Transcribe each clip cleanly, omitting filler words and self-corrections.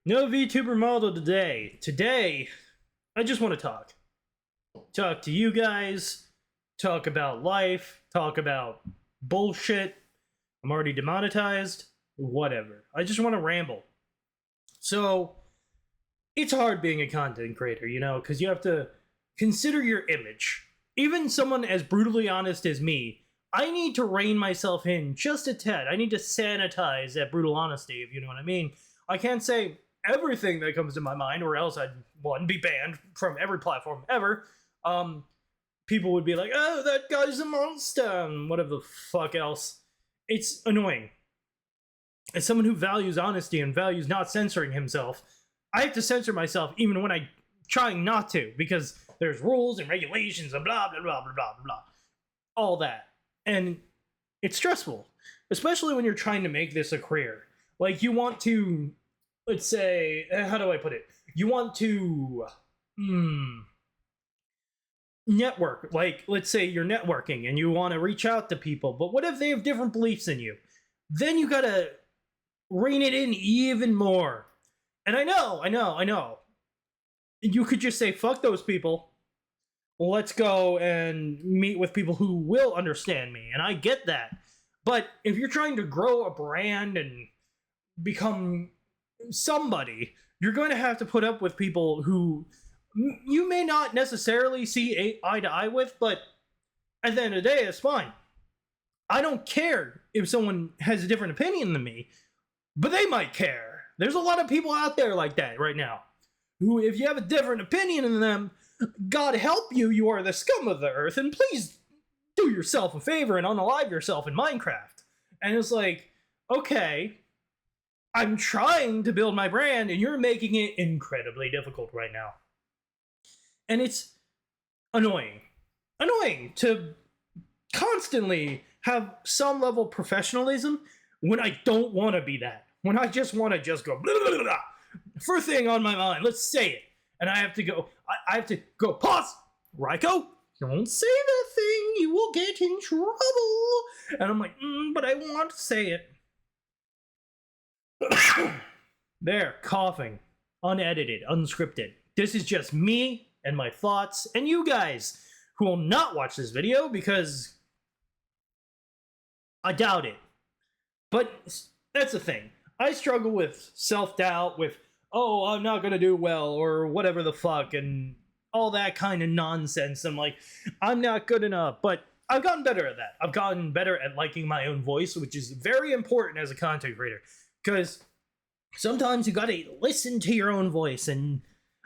No VTuber model today. Today, I just want to talk. Talk to you guys, talk about life, talk about bullshit. I'm already demonetized. Whatever. I just want to ramble. So, it's hard being a content creator, because you have to consider your image. Even someone as brutally honest as me, I need to rein myself in just a tad. I need to sanitize that brutal honesty, if you know what I mean. I can't say everything that comes to my mind, or else I'd, one, be banned from every platform ever. People would be like, oh, that guy's a monster, and whatever the fuck else. It's annoying. As someone who values honesty and values not censoring himself, I have to censor myself even when I'm trying not to, because there's rules and regulations and blah, blah, blah, blah, blah, blah. All that. And it's stressful, especially when you're trying to make this a career. Like, you want to, let's say, how do I put it? You want to network. Like, let's say you're networking and you want to reach out to people, but what if they have different beliefs than you? Then you gotta rein it in even more. And I know. You could just say, fuck those people. Let's go and meet with people who will understand me. And I get that. But if you're trying to grow a brand and become somebody, you're going to have to put up with people who you may not necessarily see eye to eye with, but at the end of the day, it's fine. I don't care if someone has a different opinion than me, but they might care. There's a lot of people out there like that right now, who, if you have a different opinion than them, God help you, you are the scum of the earth, and please do yourself a favor and unalive yourself in Minecraft. And it's like, okay, I'm trying to build my brand, and you're making it incredibly difficult right now. And it's annoying. Annoying to constantly have some level of professionalism when I don't want to be that. When I just want to just go, blah, blah, blah, blah. First thing on my mind, let's say it. And I have to go, pause! Raiko, don't say that thing, you will get in trouble. And I'm like, but I want to say it. There, coughing. Unedited, unscripted. This is just me and my thoughts, and you guys who will not watch this video because I doubt it. But that's the thing. I struggle with self-doubt, with, oh, I'm not gonna do well, or whatever the fuck, and all that kind of nonsense. I'm like, I'm not good enough, but I've gotten better at that. I've gotten better at liking my own voice, which is very important as a content creator, because sometimes you gotta listen to your own voice, and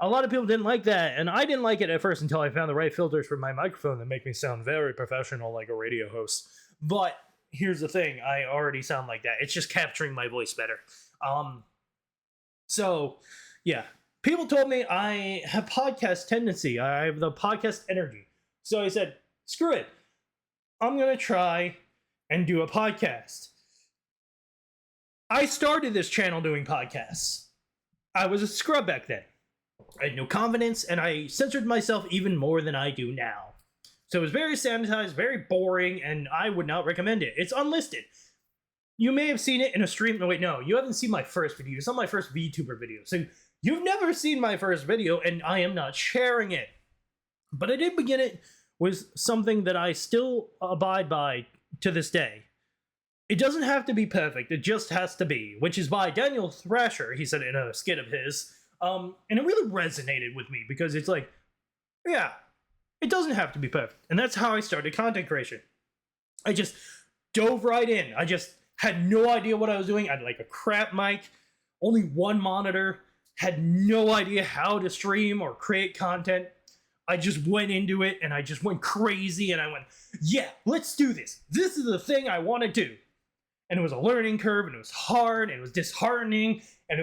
a lot of people didn't like that, and I didn't like it at first until I found the right filters for my microphone that make me sound very professional like a radio host. But here's the thing, I already sound like that. It's just capturing my voice better. So, yeah. People told me I have podcast tendency. I have the podcast energy. So I said, screw it. I'm going to try and do a podcast. I started this channel doing podcasts. I was a scrub back then. I had no confidence, and I censored myself even more than I do now. So it was very sanitized, very boring, and I would not recommend it. It's unlisted. You may have seen it in a stream. No, wait, no. You haven't seen my first video. It's not my first VTuber video. So you've never seen my first video, and I am not sharing it. But I did begin it with something that I still abide by to this day. It doesn't have to be perfect. It just has to be, which is by Daniel Thrasher. He said it in a skit of his. And it really resonated with me because it's like, yeah, it doesn't have to be perfect. And that's how I started content creation. I just dove right in. I just had no idea what I was doing. I had like a crap mic, only one monitor, had no idea how to stream or create content. I just went into it and I just went crazy and I went, yeah, let's do this. This is the thing I want to do. And it was a learning curve and it was hard and it was disheartening and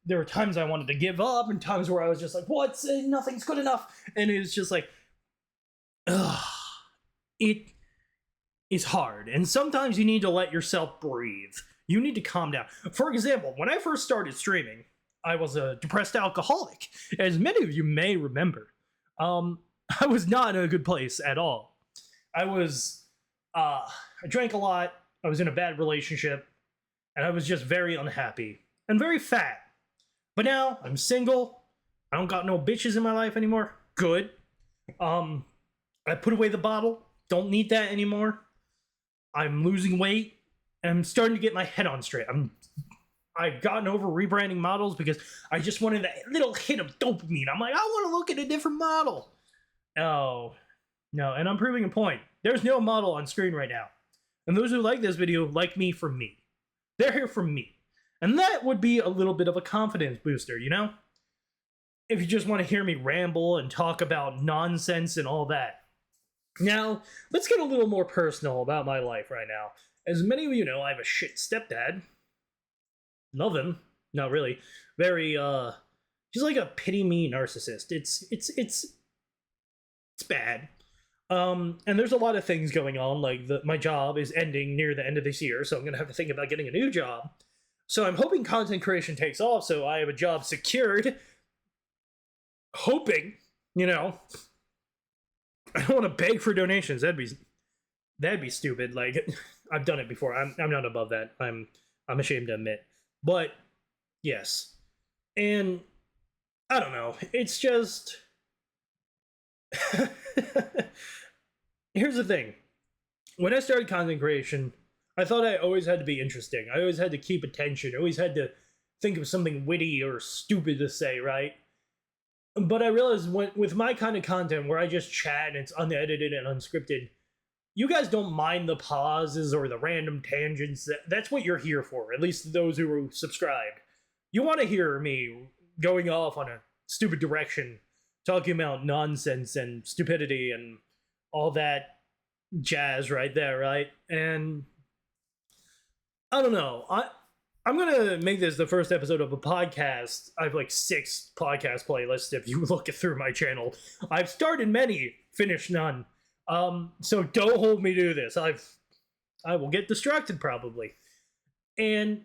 there were times I wanted to give up and times where I was just like, what? Nothing's good enough. And it was just like, ugh, it is hard. And sometimes you need to let yourself breathe. You need to calm down. For example, when I first started streaming, I was a depressed alcoholic, as many of you may remember. I was not in a good place at all. I drank a lot, I was in a bad relationship, and I was just very unhappy and very fat. But now I'm single. I don't got no bitches in my life anymore. Good. I put away the bottle. Don't need that anymore. I'm losing weight. And I'm starting to get my head on straight. I've gotten over rebranding models because I just wanted that little hit of dopamine. I'm like, I want to look at a different model. Oh, no. And I'm proving a point. There's no model on screen right now. And those who like this video like me for me. They're here for me. And that would be a little bit of a confidence booster, you know? If you just want to hear me ramble and talk about nonsense and all that. Now, let's get a little more personal about my life right now. As many of you know, I have a shit stepdad. Love him. Not really. Very, he's like a pity-me narcissist. It's bad. And there's a lot of things going on, like my job is ending near the end of this year, so I'm gonna have to think about getting a new job. So I'm hoping content creation takes off, so I have a job secured. Hoping, you know. I don't want to beg for donations. That'd be stupid. Like, I've done it before. I'm not above that. I'm ashamed to admit. But yes. And I don't know. It's just here's the thing. When I started content creation, I thought I always had to be interesting. I always had to keep attention. I always had to think of something witty or stupid to say, right? But I realized with my kind of content where I just chat and it's unedited and unscripted, you guys don't mind the pauses or the random tangents. That's what you're here for, at least those who are subscribed. You want to hear me going off on a stupid direction, talking about nonsense and stupidity and all that jazz right there, right? And I don't know. I'm gonna make this the first episode of a podcast. I have like 6 podcast playlists if you look through my channel. I've started many, finished none. So don't hold me to this. I will get distracted probably. And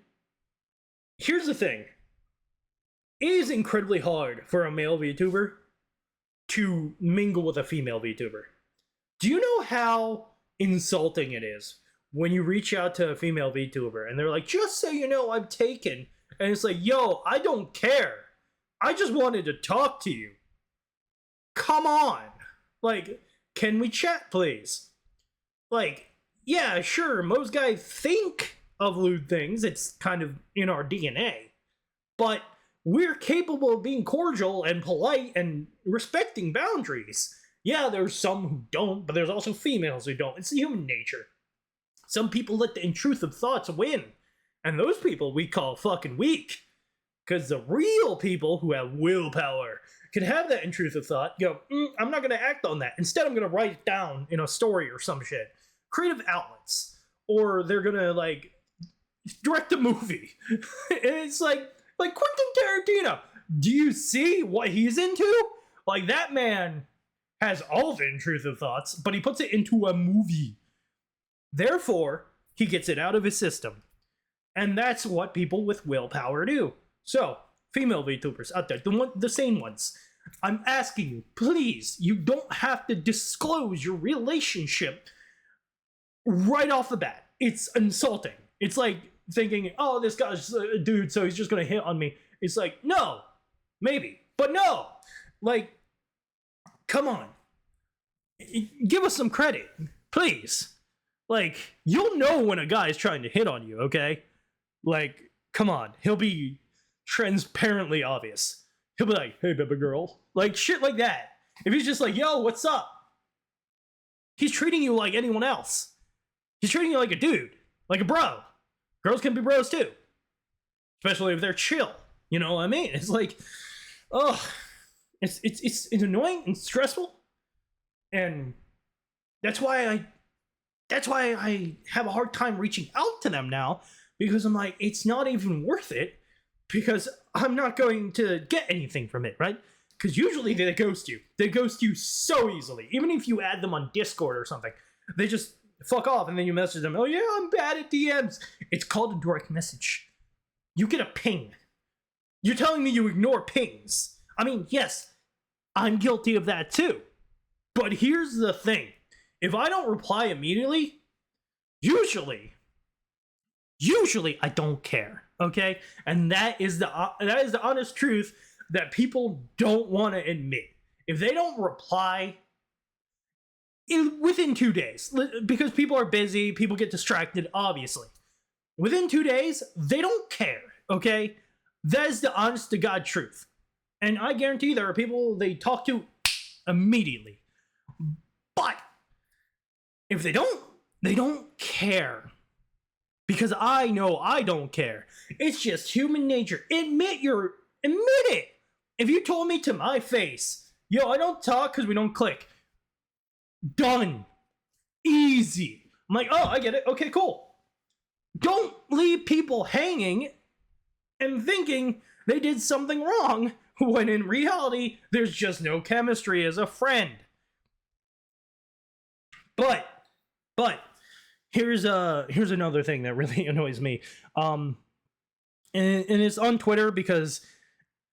here's the thing. It is incredibly hard for a male VTuber to mingle with a female VTuber. Do you know how insulting it is when you reach out to a female VTuber and they're like, just so you know, I'm taken. And it's like, yo, I don't care. I just wanted to talk to you. Come on. Like, can we chat, please? Like, yeah, sure, most guys think of lewd things. It's kind of in our DNA. But we're capable of being cordial and polite and respecting boundaries. Yeah, there's some who don't, but there's also females who don't. It's human nature. Some people let the intrusive thoughts win. And those people we call fucking weak. Because the real people who have willpower can have that intrusive thought, go, I'm not going to act on that. Instead, I'm going to write it down in a story or some shit. Creative outlets. Or they're going to, like, direct a movie. And it's like Quentin Tarantino. Do you see what he's into? Like, that man has all the intrusive thoughts, but he puts it into a movie. Therefore, he gets it out of his system. And that's what people with willpower do. So, female VTubers out there, the same ones, I'm asking you, please, you don't have to disclose your relationship right off the bat. It's insulting. It's like thinking, oh, this guy's a dude, so he's just gonna hit on me. It's like, no, maybe, but no. Like, come on. Give us some credit, please. Like, you'll know when a guy is trying to hit on you, okay? Like, come on. He'll be transparently obvious. He'll be like, hey, baby girl. Like, shit like that. If he's just like, yo, what's up? He's treating you like anyone else. He's treating you like a dude. Like a bro. Girls can be bros too. Especially if they're chill. You know what I mean? It's like, oh, it's annoying and stressful. And that's why I have a hard time reaching out to them now, because I'm like, it's not even worth it, because I'm not going to get anything from it, right? Because usually they ghost you. They ghost you so easily. Even if you add them on Discord or something, they just fuck off, and then you message them, oh yeah, I'm bad at DMs. It's called a direct message. You get a ping. You're telling me you ignore pings. I mean, yes, I'm guilty of that too. But here's the thing. If I don't reply immediately, usually I don't care. Okay, and that is the honest truth that people don't want to admit. If they don't reply within 2 days, because people are busy, people get distracted, obviously. Within 2 days, they don't care, okay? That is the honest to God truth. And I guarantee there are people they talk to immediately. But if they don't care. Because I know I don't care. It's just human nature. Admit it. If you told me to my face, yo, I don't talk because we don't click. Done. Easy. I'm like, oh, I get it. Okay, cool. Don't leave people hanging and thinking they did something wrong when in reality, there's just no chemistry as a friend. But, here's another thing that really annoys me. And it's on Twitter because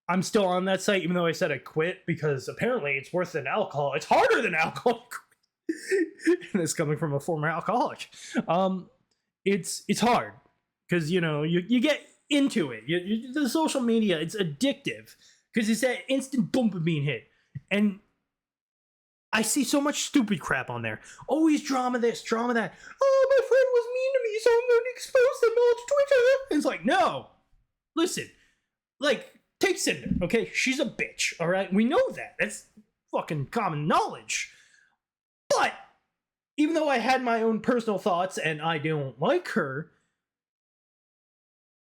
I'm still on that site, even though I said I quit, because apparently it's worse than alcohol. It's harder than alcohol. And it's coming from a former alcoholic. It's hard because you get into it. The social media, it's addictive because it's that instant dopamine hit, and I see so much stupid crap on there. Always drama this, drama that. Oh, my friend was mean to me, so I'm going to expose them all to Twitter. And it's like, no. Listen, like, take Cinder, okay? She's a bitch, all right? We know that. That's fucking common knowledge. But even though I had my own personal thoughts and I don't like her,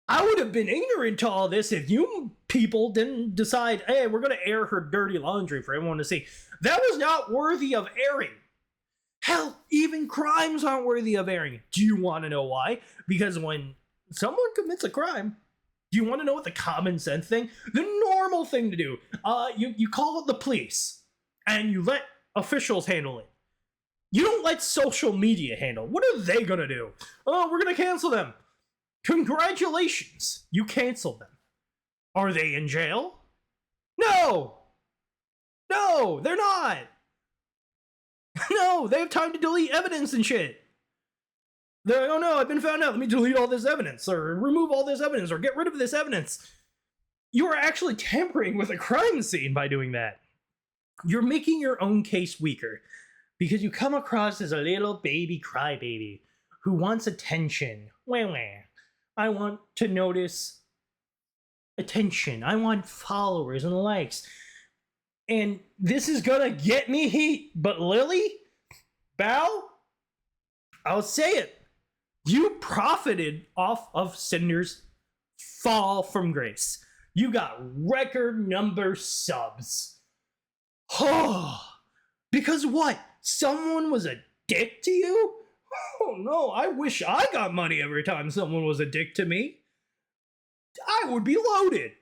I would have been ignorant to all this if you people didn't decide, hey, we're going to air her dirty laundry for everyone to see. That was not worthy of airing. Hell, even crimes aren't worthy of airing. Do you want to know why? Because when someone commits a crime, do you want to know what the common sense thing? The normal thing to do. You call the police and you let officials handle it. You don't let social media handle. What are they going to do? Oh, we're going to cancel them. Congratulations, you canceled them. Are they in jail? No, they're not. No, they have time to delete evidence and shit. They're like, oh no, I've been found out. Let me delete all this evidence, or remove all this evidence, or get rid of this evidence. You are actually tampering with a crime scene by doing that. You're making your own case weaker because you come across as a little baby crybaby who wants attention. Wah. I want to notice attention. I want followers and likes. And this is gonna get me heat. But Lily, Bao, I'll say it. You profited off of Cinder's fall from grace. You got record number subs. Oh, because what? Someone was a dick to you? Oh no, I wish I got money every time someone was a dick to me. I would be loaded.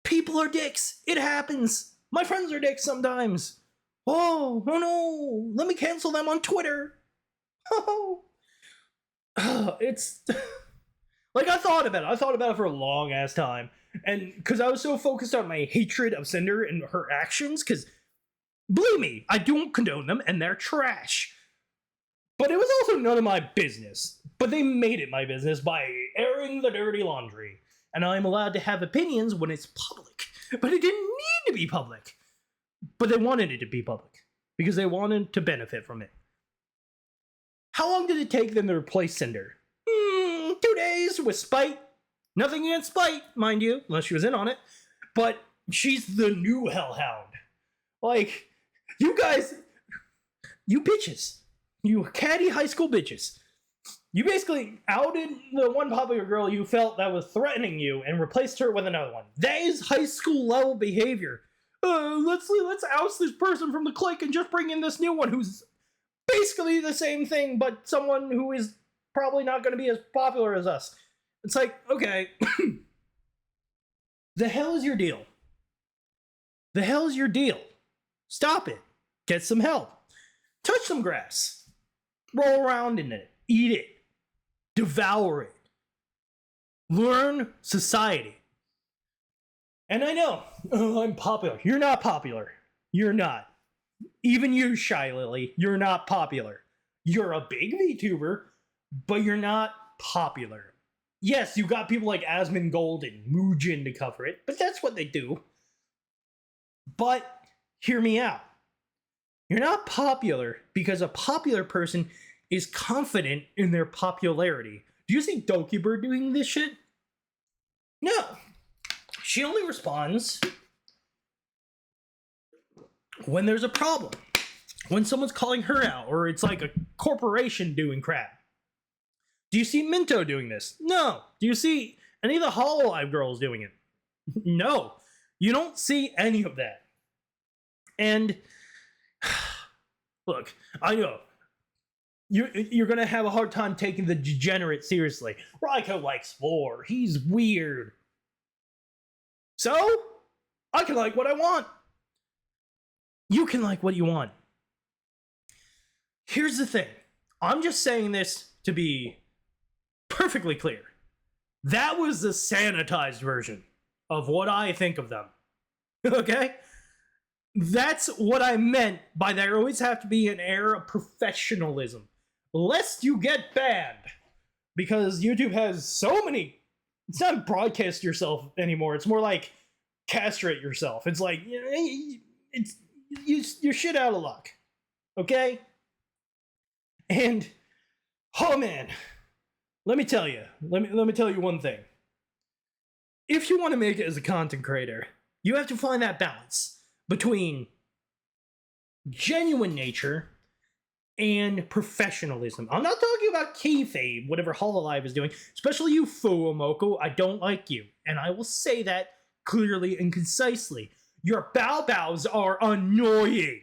People are dicks. It happens. My friends are dicks sometimes. Oh no, let me cancel them on Twitter. Oh, it's like I thought about it for a long ass time. And because I was so focused on my hatred of Cinder and her actions, because believe me, I don't condone them and they're trash. But it was also none of my business. But they made it my business by airing the dirty laundry. And I'm allowed to have opinions when it's public. But it didn't need to be public. But they wanted it to be public. Because they wanted to benefit from it. How long did it take them to replace Cinder? 2 days with Spite. Nothing against Spite, mind you, unless she was in on it. But she's the new hellhound. Like, you guys, you bitches. You catty high school bitches. You basically outed the one popular girl you felt that was threatening you and replaced her with another one. That is high school level behavior. Let's oust this person from the clique and just bring in this new one who's basically the same thing, but someone who is probably not going to be as popular as us. It's like, okay, the hell is your deal? The hell is your deal? Stop it. Get some help. Touch some grass. Roll around in it. Eat it. Devour it. Learn society. And I know, I'm popular. You're not popular. You're not. Even you, Shy Lily, you're not popular. You're a big VTuber, but you're not popular. Yes, you got people like Asmongold and Muujin to cover it, but that's what they do. But hear me out. You're not popular because a popular person is confident in their popularity. Do you see Dokibird doing this shit? No. She only responds when there's a problem. When someone's calling her out, or it's like a corporation doing crap. Do you see Minto doing this? No. Do you see any of the Hololive girls doing it? No. You don't see any of that. And look, I know you're gonna have a hard time taking the degenerate seriously. Raiko likes lore. He's weird. So, I can like what I want. You can like what you want. Here's the thing. I'm just saying this to be perfectly clear. That was the sanitized version of what I think of them. Okay? That's what I meant by there always have to be an air of professionalism. Lest you get banned. Because YouTube has so many... It's not broadcast yourself anymore. It's more like castrate yourself. It's like, you're shit out of luck. Okay? And, oh man, let me tell you one thing. If you want to make it as a content creator, you have to find that balance between genuine nature and professionalism. I'm not talking about kayfabe, whatever Hololive is doing, especially you, Fuumoku. I don't like you, and I will say that clearly and concisely. Your bow bows are annoying.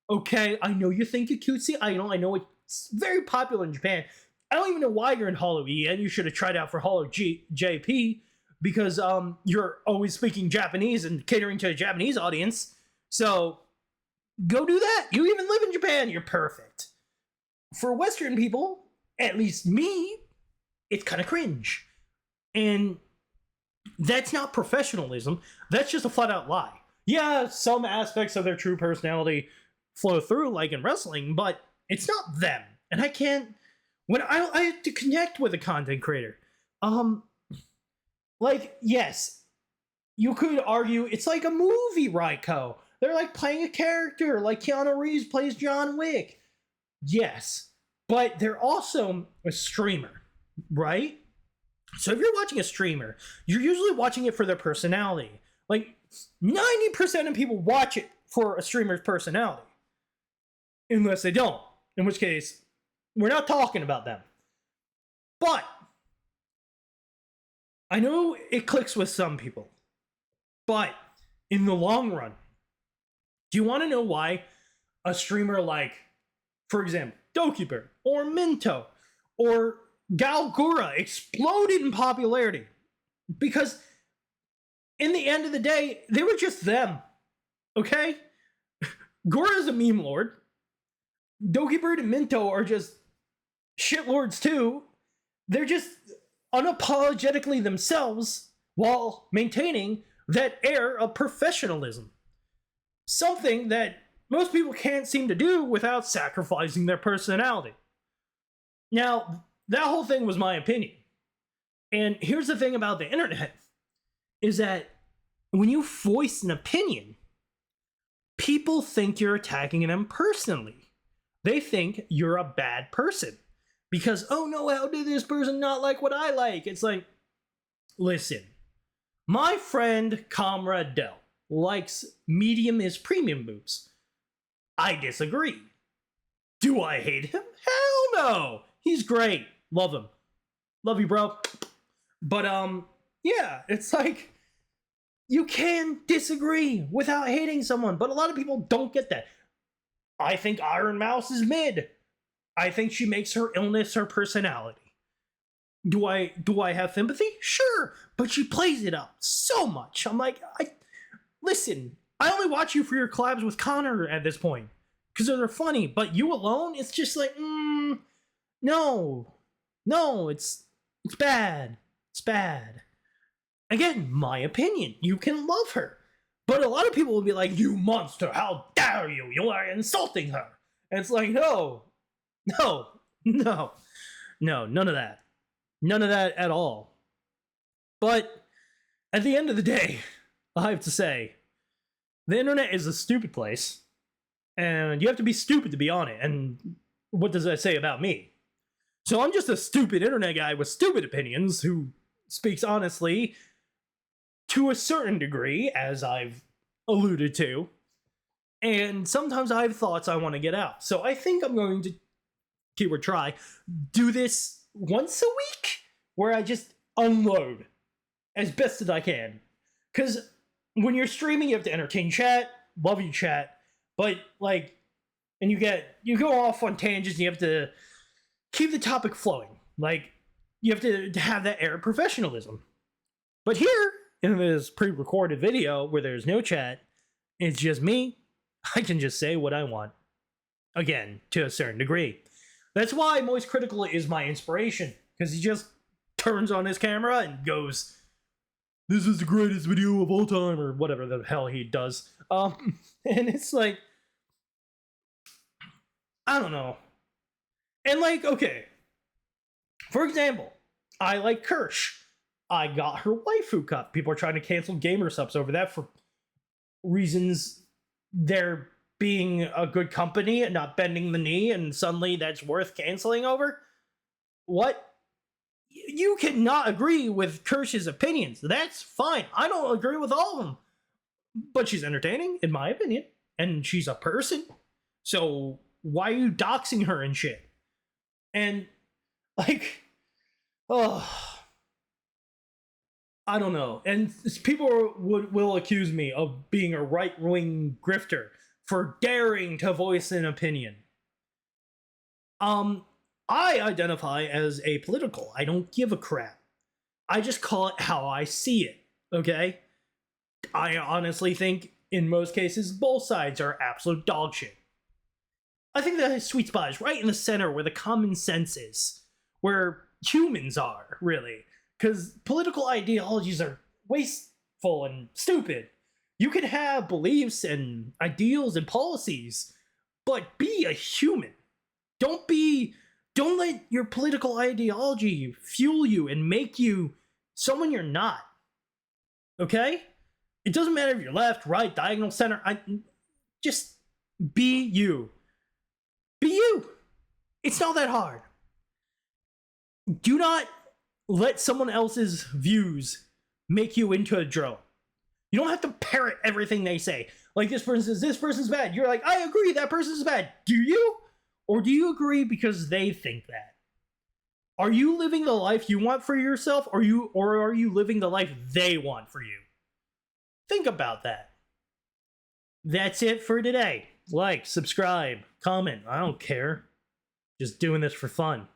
Okay, I know you think you're cutesy. I know it's very popular in Japan. I don't even know why you're in Holo E, and you should have tried out for Holo JP, because you're always speaking Japanese and catering to a Japanese audience. So go do that. You even live in Japan. You're perfect. For Western people, at least me, it's kind of cringe. And that's not professionalism. That's just a flat out lie. Yeah, some aspects of their true personality flow through, like in wrestling, but it's not them. And I can't... When I have to connect with a content creator, like, yes, you could argue it's like a movie, Raiko. They're like playing a character, like Keanu Reeves plays John Wick. Yes, but they're also a streamer, right? So if you're watching a streamer, you're usually watching it for their personality. Like, 90% of people watch it for a streamer's personality. Unless they don't. In which case, we're not talking about them. But I know it clicks with some people. But in the long run, do you want to know why a streamer like, for example, Dokibird or Minto or Galgura exploded in popularity? Because in the end of the day, they were just them. Okay? Gura's a meme lord. Dokibird and Minto are just shitlords too. They're just unapologetically themselves while maintaining that air of professionalism. Something that most people can't seem to do without sacrificing their personality. Now, that whole thing was my opinion. And here's the thing about the internet, is that when you voice an opinion, people think you're attacking them personally. They think you're a bad person. Because, oh no, how did this person not like what I like? It's like, listen, my friend Comrade Dell likes medium is premium boobs. I disagree. Do I hate him? Hell no! He's great. Love him. Love you, bro. But, yeah, it's like, you can disagree without hating someone, but a lot of people don't get that. I think Iron Mouse is mid. I think she makes her illness her personality. Do I have sympathy? Sure, but she plays it up so much. I'm like, listen, I only watch you for your collabs with Connor at this point, because they're funny, but you alone, it's just like, no, it's bad. It's bad. Again, my opinion. You can love her. But a lot of people will be like, you monster, how dare you? You are insulting her. And it's like, no, none of that. None of that at all. But at the end of the day, I have to say, the internet is a stupid place, and you have to be stupid to be on it. And what does that say about me? So I'm just a stupid internet guy with stupid opinions who speaks honestly to a certain degree, as I've alluded to. And sometimes I have thoughts I want to get out. So I think I'm going to, keyword try, do this once a week where I just unload as best as I can. Because when you're streaming, you have to entertain chat, love you chat, but like, and you go off on tangents, and you have to keep the topic flowing. Like, you have to have that air of professionalism. But here, in this pre-recorded video where there's no chat, it's just me, I can just say what I want. Again, to a certain degree. That's why Moist Critical is my inspiration, because he just turns on his camera and goes, "This is the greatest video of all time," or whatever the hell he does. And it's like, I don't know. And like, okay, for example, I like Kirsch. I got her waifu cup. People are trying to cancel gamer subs over that for reasons they're being a good company and not bending the knee, and suddenly that's worth canceling over? What? You cannot agree with Kirsch's opinions. That's fine. I don't agree with all of them. But she's entertaining, in my opinion. And she's a person. So why are you doxing her and shit? And, like, oh, I don't know. And people will accuse me of being a right-wing grifter for daring to voice an opinion. I identify as apolitical. I don't give a crap. I just call it how I see it, okay? I honestly think, in most cases, both sides are absolute dog shit. I think the sweet spot is right in the center where the common sense is. Where humans are, really. Because political ideologies are wasteful and stupid. You can have beliefs and ideals and policies, but be a human. Don't let your political ideology fuel you and make you someone you're not. Okay? It doesn't matter if you're left, right, diagonal, center. Just be you. Be you. It's not that hard. Do not let someone else's views make you into a drone. You don't have to parrot everything they say. Like, this person says, this person's bad. You're like, I agree, that person's bad. Do you? Or do you agree because they think that? Are you living the life you want for yourself, or are you living the life they want for you? Think about that. That's it for today. Like, subscribe, comment. I don't care. Just doing this for fun.